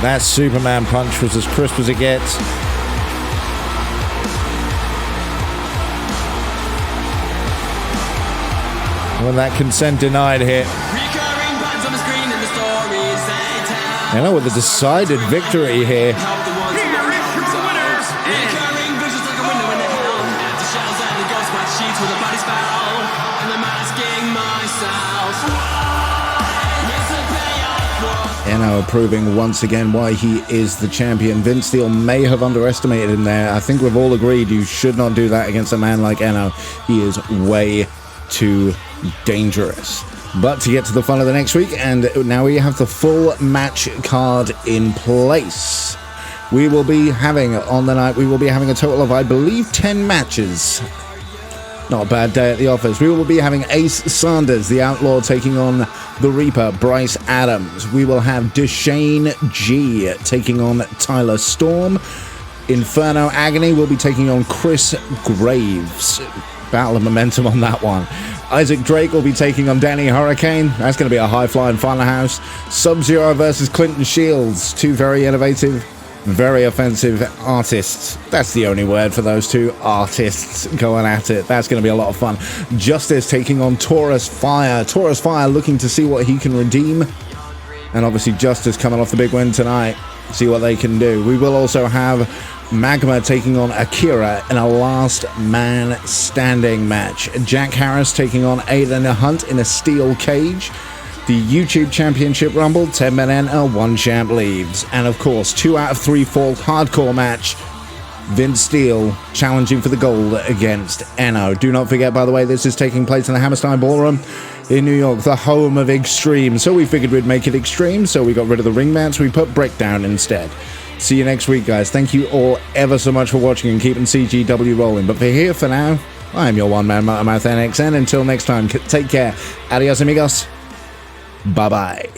That Superman punch was as crisp as it gets. When that consent denied hit. Enno with a decided victory here. Enno proving once again why he is the champion. Vince Steele may have underestimated him there. I think we've all agreed you should not do that against a man like Enno. He is way too dangerous. But to get to the fun of the next week, and now we have the full match card in place. We will be having, on the night, we will be having a total of, I believe, 10 matches. Not a bad day at the office. We will be having Ace Sanders, the Outlaw, taking on the Reaper, Bryce Adams. We will have DeShane G taking on Tyler Storm. Inferno Agony will be taking on Chris Graves. Battle of momentum on that one. Isaac Drake will be taking on Danny Hurricane. That's going to be a high-flying final house. SubZero versus Clinton Sheilds. Two very innovative, very offensive artists. That's the only word for those two artists going at it. That's going to be a lot of fun. Justice taking on Taurus Fire. Taurus Fire looking to see what he can redeem. And obviously Justice coming off the big win tonight. See what they can do. We will also have Magmar taking on Akira in a last man standing match. Jack Harris taking on Aidan Hunt in a steel cage. The YouTube Championship Rumble, 10 men enter, 1 champ leaves. And of course, 2 out of 3 fall hardcore match. Vince Steele challenging for the gold against Enno. Do not forget, by the way, this is taking place in the Hammerstein Ballroom in New York, the home of Extreme. So we figured we'd make it extreme, so we got rid of the ring mats, we put Breakdown instead. See you next week, guys. Thank you all ever so much for watching and keeping CGW rolling. But for now, I am your one-man Motormouth NXN. Until next time, take care. Adios, amigos. Bye-bye.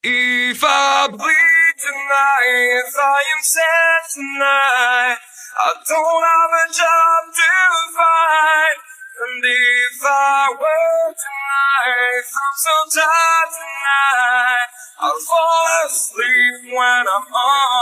If I bleed tonight, if I am sad tonight, I don't have a job to find. And if I work tonight, I'm so tired tonight, I'll fall asleep when I'm on.